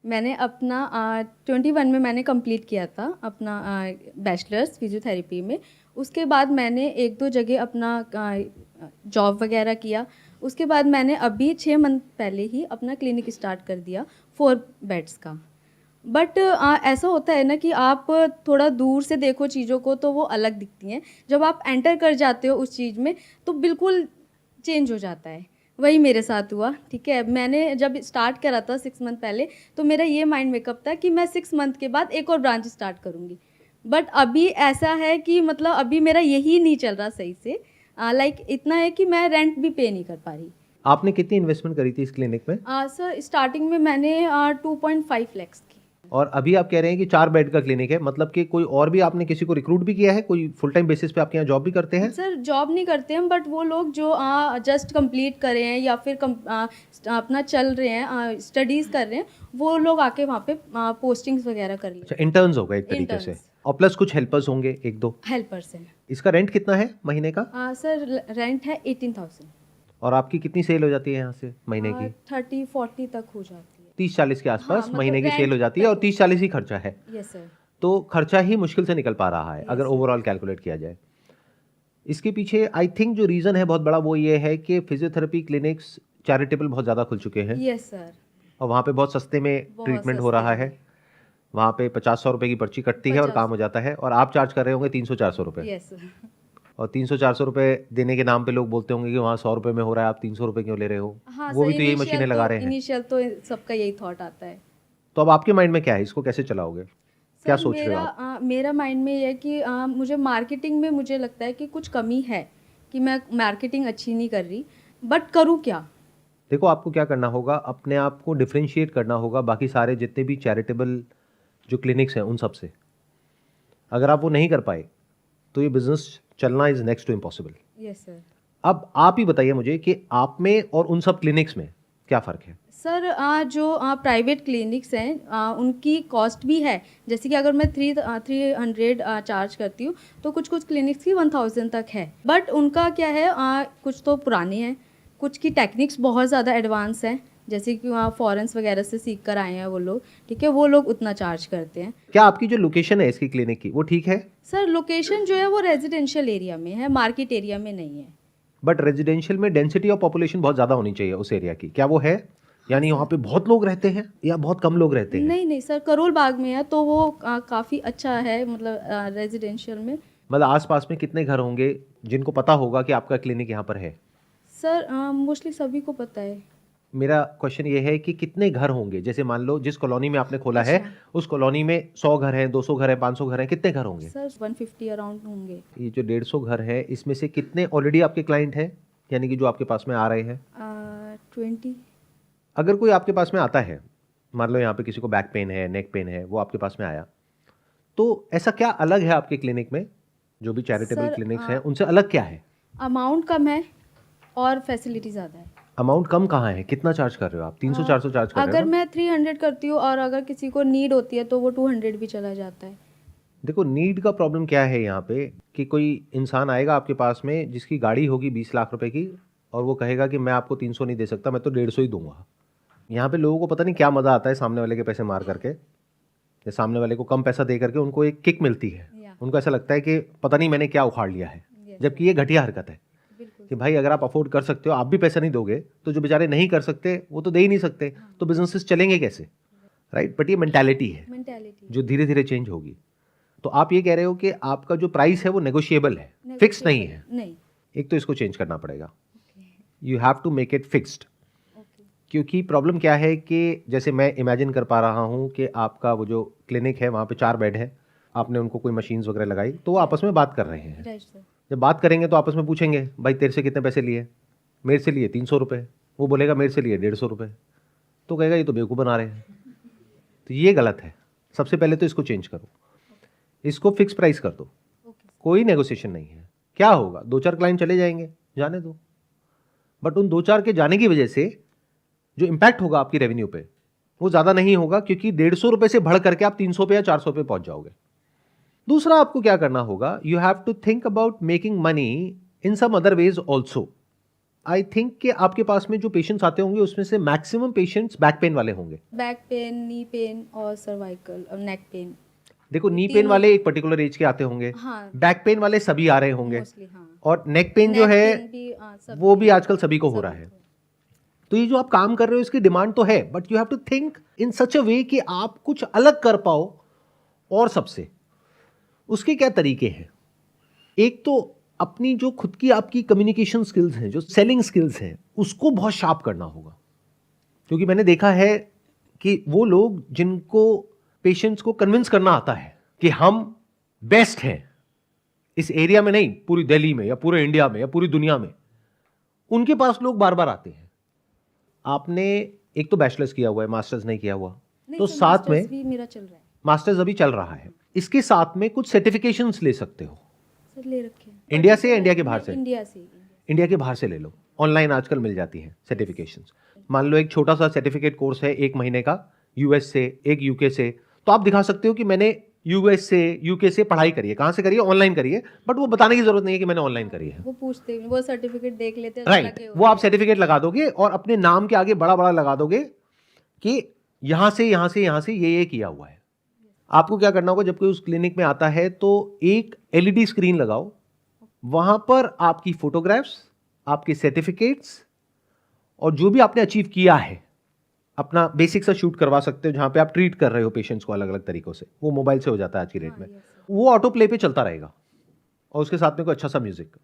मैंने अपना 21 में मैंने कंप्लीट किया था अपना बैचलर्स फिजियोथेरेपी में। उसके बाद मैंने एक दो जगह अपना जॉब वगैरह किया। उसके बाद मैंने अभी 6 मंथ पहले ही अपना क्लिनिक स्टार्ट कर दिया 4 बेड्स का। बट ऐसा होता है ना कि आप थोड़ा दूर से देखो चीज़ों को तो वो अलग दिखती हैं, जब आप एंटर कर जाते हो उस चीज़ में तो बिल्कुल चेंज हो जाता है। वही मेरे साथ हुआ, ठीक है। मैंने जब स्टार्ट करा था 6 मंथ पहले, तो मेरा ये माइंड मेकअप था कि मैं 6 मंथ के बाद एक और ब्रांच स्टार्ट करूँगी। बट अभी ऐसा है कि मतलब अभी मेरा यही नहीं चल रहा सही से। लाइक इतना है कि मैं रेंट भी पे नहीं कर पा रही। आपने कितनी इन्वेस्टमेंट करी थी इस क्लिनिक में? सर स्टार्टिंग में मैंने 2.5 लैक्स की। और अभी आप कह रहे हैं कि 4 बेड का क्लिनिक है, मतलब कि कोई और भी आपने किसी को रिक्रूट भी किया है? कोई फुल टाइम बेसिस पे आपके यहाँ जॉब भी करते हैं? सर जॉब नहीं करते हैं, बट वो लोग जो जस्ट कंप्लीट कर रहे हैं या फिर अपना चल रहे हैं, स्टडीज़ कर रहे हैं, वो लोग आके वहाँ पे पोस्टिंग्स वगैरह कर अच्छा, लेते इंटर्न्स हो गए एक तरीके से। Interns। और प्लस कुछ हेल्पर्स होंगे एक दो। हैं हेल्पर्स हैं। इसका रेंट कितना है महीने का? सर रेंट है 18,000। और आपकी कितनी सेल हो जाती है यहाँ से महीने की? 30-40 तक हो जाती है। 30-40 के हाँ आसपास मतलब महीने की सेल रेंट हो जाती है और तक। 30-40 ही खर्चा है। Yes sir. तो खर्चा ही मुश्किल से निकल पा रहा है अगर Yes, sir। ओवरऑल कैलकुलेट किया जाए। इसके पीछे आई थिंक जो रीज़न है बहुत बड़ा वो ये है कि फिजियोथेरेपी क्लिनिक्स चैरिटेबल बहुत ज़्यादा खुल चुके हैं यस सर। और वहाँ पे बहुत सस्ते में बहुत ट्रीटमेंट हो सस्ते रहा है। में। वहाँ पे 50-100 रुपये की पर्ची कटती है और 50। काम हो जाता है, और आप चार्ज कर रहे होंगे 300-400 रुपये। Yes sir. और 300-400 रुपये देने के नाम पे लोग बोलते होंगे कि वहाँ 100 रुपये में हो रहा है, आप 300 रुपये क्यों ले रहे हो? हाँ वो सर, भी तो यही मशीनें लगा रहे हैं। इनिशियल तो सबका यही थॉट आता है। तो अब आपके माइंड में क्या है, इसको कैसे चलाओगे? क्या सर सोच रहे हो मेरा आप? मेरा माइंड में ये है कि मुझे मार्केटिंग में मुझे लगता है कि कुछ कमी है, कि मैं मार्केटिंग अच्छी नहीं कर रही, बट करूँ क्या? देखो, आपको क्या करना होगा, अपने आप को डिफरेंशिएट करना होगा बाकी सारे जितने भी चैरिटेबल जो क्लिनिक्स हैं उन सब से। अगर आप वो नहीं कर पाए तो ये बिजनेस चलना is next to impossible. Yes sir. अब आप ही बताइए मुझे कि आप में और उन सब क्लिनिक्स में क्या फ़र्क है? सर जो प्राइवेट क्लिनिक्स हैं उनकी कॉस्ट भी है। जैसे कि अगर मैं 300 चार्ज करती हूँ, तो कुछ कुछ क्लिनिक्स की 1000 तक है। बट उनका क्या है, कुछ तो पुराने हैं, कुछ की टेक्निक्स बहुत ज़्यादा एडवांस हैं, जैसे कि वहाँ फॉरेंस वगैरह से सीख कर आए हैं वो लोग, ठीक है, वो लोग उतना चार्ज करते हैं। क्या आपकी जो लोकेशन है इसकी क्लिनिक की वो ठीक है? सर लोकेशन जो है वो रेजिडेंशियल एरिया में है, मार्केट एरिया में नहीं है। बट रेजिडेंशियल में डेंसिटी ऑफ पॉपुलेशन बहुत ज़्यादा होनी चाहिए उस एरिया की, क्या वो है? हाँ यानी वहाँ सर। पे बहुत लोग रहते हैं या बहुत कम लोग रहते हैं? नहीं नहीं सर, करोल बाग में है तो वो काफ़ी अच्छा है, मतलब रेजिडेंशियल में। मतलब आसपास में कितने घर होंगे जिनको पता होगा कि आपका क्लिनिक यहाँ पर है? सर मोस्टली सभी को पता है। मेरा क्वेश्चन ये है कि कितने घर होंगे, जैसे मान लो जिस कॉलोनी में आपने खोला है अच्छा। उस कॉलोनी में 100 घर हैं, 200 घर हैं, 500 घर हैं, कितने घर होंगे? सर 150 अराउंड होंगे। ये जो 150 घर है इसमें से कितने ऑलरेडी आपके क्लाइंट हैं, यानी कि जो आपके पास में आ रहे हैं? 20। अगर कोई आपके पास में आता है, मान लो यहाँ पे किसी को बैक पेन है, नेक पेन है, वो आपके पास में आया, तो ऐसा क्या अलग है आपके क्लिनिक में, जो भी चैरिटेबल सर क्लिनिक्स हैं उनसे अलग क्या है? अमाउंट कम है और फैसिलिटी ज़्यादा है। अमाउंट कम कहाँ है? कितना चार्ज कर रहे हो आप? 300-400 चार्ज कर रहे अगर हो ना? मैं 300 करती हूँ और अगर किसी को नीड होती है तो वो 200 भी चला जाता है। देखो, नीड का प्रॉब्लम क्या है यहाँ पे कि कोई इंसान आएगा आपके पास में जिसकी गाड़ी होगी 20 लाख रुपए की और वो कहेगा कि मैं आपको 300 नहीं दे सकता, मैं तो 150 ही दूंगा। यहाँ पे लोगों को पता नहीं क्या मज़ा आता है सामने वाले के पैसे मार करके, या सामने वाले को कम पैसा दे करके उनको एक किक मिलती है। या उनको ऐसा लगता है कि पता नहीं मैंने क्या उखाड़ लिया है, यस जबकि ये घटिया हरकत है बिल्कुल। कि भाई अगर आप अफोर्ड कर सकते हो, आप भी पैसा नहीं दोगे तो जो बेचारे नहीं कर सकते वो तो दे ही नहीं सकते, तो बिजनेसेस चलेंगे कैसे? राइट। बट ये मेंटालिटी है मेंटालिटी जो धीरे धीरे चेंज होगी। तो आप ये कह रहे हो कि आपका जो प्राइस है वो नेगोशिएबल है, फिक्स नहीं है। नहीं। एक तो इसको चेंज करना पड़ेगा, you have to make it fixed. Okay. क्योंकि प्रॉब्लम क्या है कि जैसे मैं इमेजिन कर पा रहा हूँ कि आपका वो जो क्लिनिक है वहाँ पे 4 बेड है, आपने उनको कोई मशीन्स वगैरह लगाई तो वो आपस में बात कर रहे हैं। Right sir. जब बात करेंगे तो आपस में पूछेंगे भाई तेरे से कितने पैसे लिए? मेरे से लिए 300 रुपये, वो बोलेगा मेरे से लिए 150 रुपये, तो कहेगा ये तो बेवकूफ़ बना रहे हैं। तो ये गलत है। सबसे पहले तो इसको चेंज करो, इसको फिक्स प्राइस कर दो, ओके। कोई नेगोशिएशन नहीं है। क्या होगा, 2-4 क्लाइंट चले जाएंगे, जाने दो। बट उन 2-4 के जाने की वजह से जो इम्पैक्ट होगा आपकी रेवेन्यू पे वो ज़्यादा नहीं होगा, क्योंकि 150 रुपये से बढ़ करके आप 300 पे या 400 पे पहुंच जाओगे। दूसरा आपको क्या करना होगा, you have to think about making money in some other ways also. I think कि आपके पास में जो पेशेंट्स आते होंगे उसमें से मैक्सिमम पेशेंट्स बैक पेन वाले होंगे। बैक पेन, नी पेन और सर्वाइकल और नेक पेन। देखो नी पेन तीनों। वाले एक पर्टिकुलर एज के आते होंगे, हाँ, बैक पेन वाले सभी आ रहे होंगे, मोस्टली हाँ। और नेक पेन जो नेक है पेन भी सब वो भी में आजकल सभी को हो रहा है। तो ये जो आप काम कर रहे हो इसकी डिमांड तो है, but you have to think in such a way कि आप कुछ अलग कर पाओ और सबसे। उसके क्या तरीके हैं? एक तो अपनी जो खुद की आपकी कम्युनिकेशन स्किल्स हैं, जो सेलिंग स्किल्स हैं, उसको बहुत शार्प करना होगा। क्योंकि मैंने देखा है कि वो लोग जिनको पेशेंट्स को कन्विंस करना आता है कि हम बेस्ट हैं इस एरिया में, नहीं पूरी दिल्ली में या पूरे इंडिया में या पूरी दुनिया में, उनके पास लोग बार बार आते हैं। आपने एक तो बैचलर्स किया हुआ है, मास्टर्स नहीं किया हुआ, तो सर, साथ में मास्टर्स भी मेरा चल रहा है। मास्टर्स अभी चल रहा है, इसके साथ में कुछ सर्टिफिकेशंस ले सकते हो। सर ले रखे हैं। इंडिया से या इंडिया के बाहर से? इंडिया से। इंडिया के बाहर से ले लो, ऑनलाइन आजकल मिल जाती है सर्टिफिकेशंस। मान लो एक छोटा सा सर्टिफिकेट कोर्स है 1 महीने का, यूएस से, एक यूके से, तो आप दिखा सकते हो कि मैंने यूएस से, यूके से पढ़ाई करी है। कहाँ से करी है? ऑनलाइन करी है, बट वो बताने की जरूरत नहीं है कि मैंने ऑनलाइन करी है। वो पूछते हैं, वो सर्टिफिकेट देख लेते हैं, राइट, वो आप सर्टिफिकेट लगा दोगे और अपने नाम के आगे बड़ा बड़ा लगा दोगे कि यहां से यहां से यहां से ये किया हुआ है। आपको क्या करना होगा, जब कोई उस क्लिनिक में आता है तो एक एलईडी स्क्रीन लगाओ, वहां पर आपकी फोटोग्राफ्स, आपके सर्टिफिकेट्स और जो भी आपने अचीव किया है, अपना बेसिक सा शूट करवा सकते हो, जहां पे आप ट्रीट कर रहे हो पेशेंट्स को अलग अलग तरीकों से। वो मोबाइल से हो जाता है आज की डेट में। वो ऑटो प्ले पे चलता रहेगा और उसके साथ में कोई अच्छा सा म्यूजिक।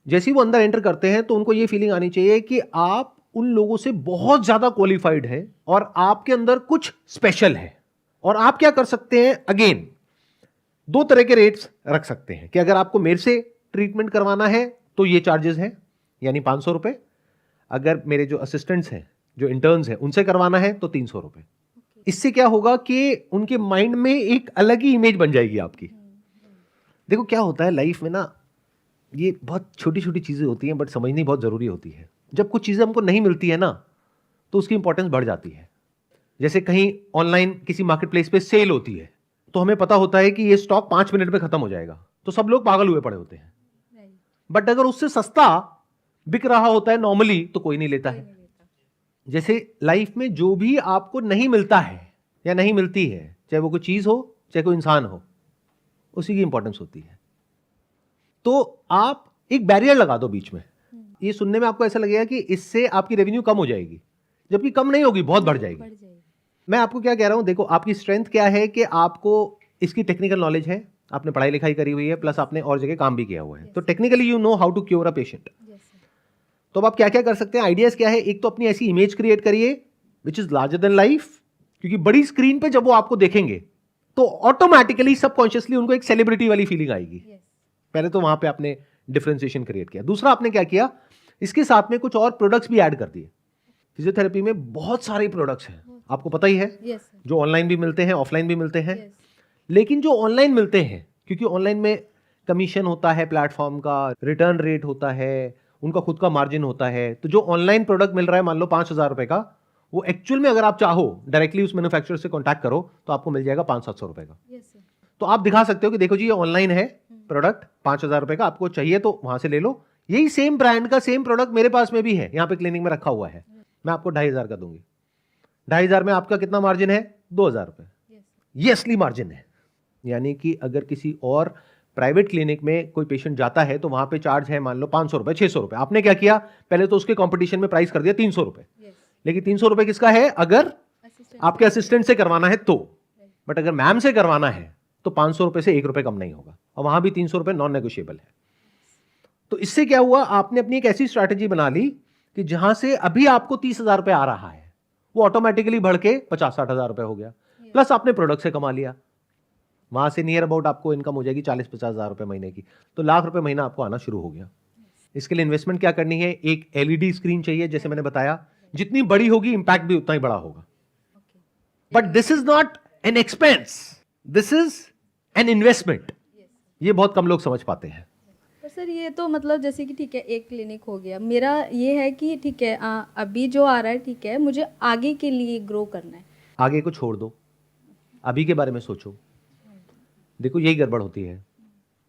जैसे ही वो अंदर एंटर करते हैं तो उनको ये फीलिंग आनी चाहिए कि आप उन लोगों से बहुत ज्यादा क्वालिफाइड हैं और आपके अंदर कुछ स्पेशल है। और आप क्या कर सकते हैं, अगेन 2 तरह के रेट्स रख सकते हैं कि अगर आपको मेरे से ट्रीटमेंट करवाना है तो ये चार्जेस हैं, यानी 500 रुपए। अगर मेरे जो असिस्टेंट्स हैं, जो इंटर्न्स हैं, उनसे करवाना है तो 300 रुपए। इससे क्या होगा कि उनके माइंड में एक अलग ही इमेज बन जाएगी आपकी। देखो क्या होता है लाइफ में ना, ये बहुत छोटी छोटी चीजें होती हैं बट समझनी बहुत जरूरी होती है। जब कुछ चीजें हमको नहीं मिलती है ना तो उसकी इंपॉर्टेंस बढ़ जाती है। जैसे कहीं ऑनलाइन किसी मार्केट प्लेस पे सेल होती है तो हमें पता होता है कि ये स्टॉक 5 मिनट में खत्म हो जाएगा, तो सब लोग पागल हुए पड़े होते हैं। बट अगर उससे सस्ता बिक रहा होता है नॉर्मली तो कोई नहीं लेता है। जैसे लाइफ में जो भी आपको नहीं मिलता है या नहीं मिलती है, चाहे वो कोई चीज हो चाहे कोई इंसान हो, उसी की इंपॉर्टेंस होती है। तो आप एक बैरियर लगा दो बीच में। ये सुनने में आपको ऐसा लगेगा कि इससे आपकी रेवेन्यू कम हो जाएगी, जबकि कम नहीं होगी, बहुत बढ़ जाएगी। मैं आपको क्या कह रहा हूं, देखो आपकी स्ट्रेंथ क्या है कि आपको इसकी टेक्निकल नॉलेज है, आपने पढ़ाई लिखाई करी हुई है, प्लस आपने और जगह काम भी किया हुआ है, तो technically you know how to cure a patient. तो अब आप क्या क्या कर सकते हैं, आइडियाज क्या है। एक तो अपनी ऐसी इमेज क्रिएट करिए which is larger than life, क्योंकि बड़ी स्क्रीन पे जब वो आपको देखेंगे तो ऑटोमेटिकली सबकॉन्शियसली उनको एक सेलिब्रिटी वाली फीलिंग आएगी। पहले तो वहां पे आपने डिफरेंशिएशन क्रिएट किया। दूसरा आपने क्या किया, इसके साथ में कुछ और प्रोडक्ट्स भी ऐड कर दिए। फिजियोथेरेपी में बहुत सारे प्रोडक्ट्स हैं, आपको पता ही है, जो ऑनलाइन भी मिलते हैं, ऑफलाइन भी मिलते हैं। लेकिन जो ऑनलाइन मिलते हैं, क्योंकि ऑनलाइन में कमीशन होता है प्लेटफॉर्म का, रिटर्न रेट होता है, उनका खुद का मार्जिन होता है, तो जो ऑनलाइन प्रोडक्ट मिल रहा है मान लो 5,000 रुपए का, वो एक्चुअल में अगर आप चाहो डायरेक्टली उस मैन्युफैक्चरर से कॉन्टैक्ट करो तो आपको मिल जाएगा 500-700 रुपए का। तो आप दिखा सकते हो कि देखो जी ये ऑनलाइन है प्रोडक्ट 5,000 रुपए का, आपको चाहिए तो वहां से ले लो। यही सेम ब्रांड का सेम प्रोडक्ट मेरे पास में भी है, यहाँ पे क्लिनिक में रखा हुआ है, मैं आपको 2,500 का दूंगी। 2,500 में आपका कितना मार्जिन है, 2,000 रुपए, ये असली मार्जिन है। यानी कि अगर किसी और प्राइवेट क्लिनिक में कोई पेशेंट जाता है तो वहां पे चार्ज है मान लो 500 रुपए, 600 रुपए। आपने क्या किया, पहले तो उसके कंपटीशन में प्राइस कर दिया 300 रुपए। लेकिन 300 रुपए किसका है, अगर आपके असिस्टेंट से करवाना है तो, बट अगर मैम से करवाना है तो 500 रुपए से 1 रुपए कम नहीं होगा, और वहां भी 300 रुपए नॉन नेगोशिएबल है। तो इससे क्या हुआ, आपने अपनी एक ऐसी स्ट्रैटेजी बना ली कि जहां से अभी आपको 30,000 रुपए आ रहा है वो ऑटोमेटिकली बढ़ के 50-60 हजार रुपए हो गया, प्लस आपने प्रोडक्ट से कमा लिया। वहां से नियर अबाउट आपको इनकम हो जाएगी 40-50 हजार रुपए महीने की, तो लाख रुपए महीना आपको आना शुरू हो गया। इसके लिए इन्वेस्टमेंट क्या करनी है, एक एलईडी स्क्रीन चाहिए, जैसे मैंने बताया, जितनी बड़ी होगी इंपैक्ट भी उतना ही बड़ा होगा। But this is not an expense, this is an investment. ये बहुत कम लोग समझ पाते हैं। सर ये तो मतलब जैसे कि ठीक है एक क्लिनिक हो गया, मेरा ये है कि ठीक है अभी जो आ रहा है ठीक है, मुझे आगे के लिए ग्रो करना है। आगे को छोड़ दो, अभी के बारे में सोचो। देखो यही गड़बड़ होती है,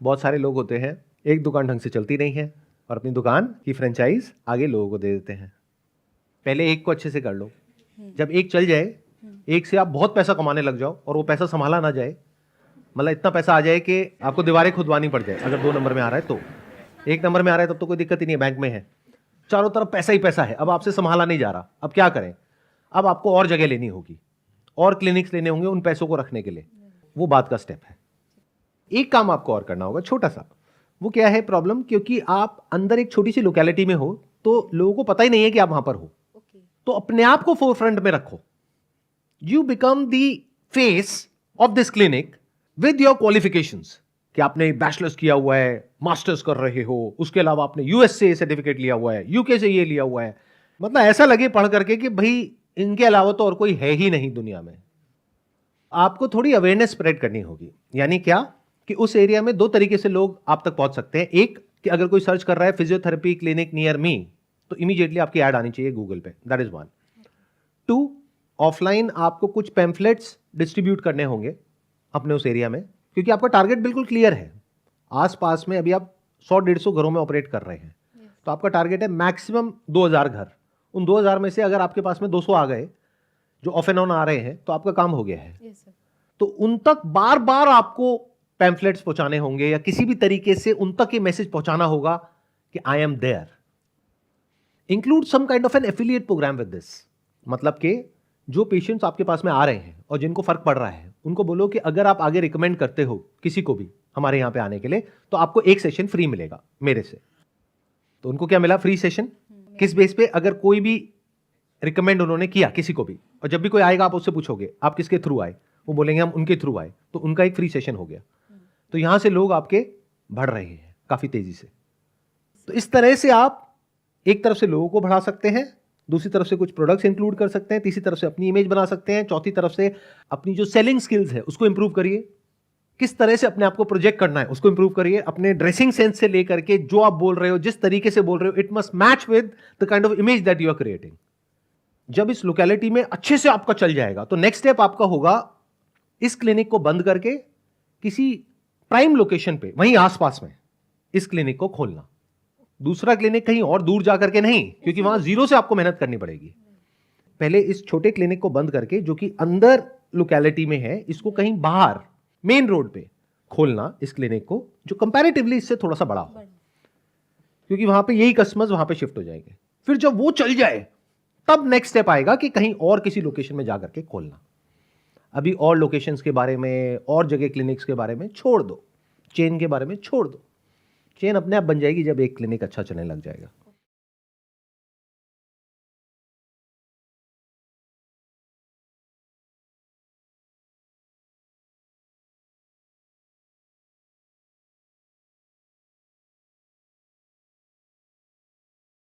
बहुत सारे लोग होते हैं, एक दुकान ढंग से चलती नहीं है, और अपनी दुकान की फ्रेंचाइज आगे लोगों को दे देते हैं। पहले एक को अच्छे से कर लो, जब एक चल जाए, एक से आप बहुत पैसा कमाने लग जाओ और वो पैसा संभाला ना जाए, मतलब इतना पैसा आ जाए कि आपको दीवारें खुदवानी पड़ जाए। अगर 2 नंबर में आ रहा है तो, 1 नंबर में आ रहा है तब तो कोई दिक्कत ही नहीं है, बैंक में है, चारों तरफ पैसा ही पैसा है, अब आपसे संभाला नहीं जा रहा, अब क्या करें? अब आपको और जगह लेनी होगी, और क्लिनिक्स लेने होंगे उन पैसों को रखने के लिए। वो बात का स्टेप है। एक काम आपको और करना होगा छोटा सा। वो क्या है प्रॉब्लम? क्योंकि आप अंदर एक छोटी सी लोकेलिटी में हो तो लोगों को पता ही नहीं है कि आप वहां पर हो। तो अपने आप को फोरफ्रंट में रखो। You become the face of this clinic with your qualifications, कि आपने बैचलर्स किया हुआ है, मास्टर्स कर रहे हो, उसके अलावा आपने यूएस से सर्टिफिकेट लिया हुआ है, यूके से ये लिया हुआ है, मतलब ऐसा लगे पढ़ करके कि भाई इनके अलावा तो और कोई है ही नहीं दुनिया में। आपको थोड़ी अवेयरनेस स्प्रेड करनी होगी। यानी क्या कि उस एरिया में 2 तरीके से लोग आप तक पहुंच सकते हैं। एक कि अगर कोई सर्च कर रहा है फिजियोथेरेपी क्लिनिक नियर मी, तो इमीडिएटली आपकी ऐड आनी चाहिए गूगल पे, दैट इज 1। 2, ऑफलाइन आपको कुछ पैम्फलेट्स डिस्ट्रीब्यूट करने होंगे अपने उस एरिया में, क्योंकि आपका टारगेट बिल्कुल क्लियर है। आसपास में अभी आप 100-150 घरों में ऑपरेट कर रहे हैं, तो आपका टारगेट है मैक्सिमम 2000 घर। उन 2000 में से अगर आपके पास में 200 आ गए जो ऑफ एंड ऑन आ रहे हैं, तो आपका काम हो गया है। तो उन तक बार बार आपको पैम्फलेट्स पहुंचाने होंगे या किसी भी तरीके से उन तक ये मैसेज पहुंचाना होगा कि I am there. Include some kind of an affiliate program with this, मतलब कि जो पेशेंट्स आपके पास में आ रहे हैं और जिनको फर्क पड़ रहा है, उनको बोलो कि अगर आप आगे रिकमेंड करते हो किसी को भी हमारे यहां पे आने के लिए, तो आपको 1 सेशन फ्री मिलेगा मेरे से। तो उनको क्या मिला? Free session. किस बेस पे? अगर कोई भी रिकमेंड उन्होंने किया किसी को भी, और जब भी कोई आएगा आप उससे पूछोगे आप किसके थ्रू आए, वो बोलेंगे हम उनके थ्रू आए, तो उनका एक फ्री सेशन हो गया। तो यहां से लोग आपके बढ़ रहे हैं काफी तेजी से। तो इस तरह से आप एक तरफ से लोगों को बढ़ा सकते हैं, दूसरी तरफ से कुछ प्रोडक्ट्स इंक्लूड कर सकते हैं, तीसरी तरफ से अपनी इमेज बना सकते हैं, चौथी तरफ से अपनी जो सेलिंग स्किल्स है उसको इंप्रूव करिए। किस तरह से अपने आप को प्रोजेक्ट करना है उसको इंप्रूव करिए। अपने ड्रेसिंग सेंस से लेकर के जो आप बोल रहे हो, जिस तरीके से बोल रहे हो, it must match with the kind of image that you are creating. जब इस लोकेलिटी में अच्छे से आपका चल जाएगा, तो नेक्स्ट स्टेप आपका होगा इस क्लिनिक को बंद करके किसी प्राइम लोकेशन पे, वहीं आसपास में इस क्लिनिक को खोलना। दूसरा क्लिनिक कहीं और दूर जाकर के नहीं, क्योंकि वहां जीरो से आपको मेहनत करनी पड़ेगी। पहले इस छोटे क्लिनिक को बंद करके, जो कि अंदर लोकेलिटी में है, इसको कहीं बाहर मेन रोड पे खोलना, इस क्लिनिक को, जो कंपैरेटिवली इससे थोड़ा सा बड़ा हो, क्योंकि वहां पे यही कस्टमर्स वहां पे शिफ्ट हो जाएंगे। फिर जब वो चल जाए, तब नेक्स्ट स्टेप आएगा कि कहीं और किसी लोकेशन में जाकर के खोलना। अभी और लोकेशंस के बारे में, और जगह क्लिनिक्स के बारे में छोड़ दो, चेन के बारे में छोड़ दो। चेन अपने आप बन जाएगी जब एक क्लिनिक अच्छा चलने लग जाएगा।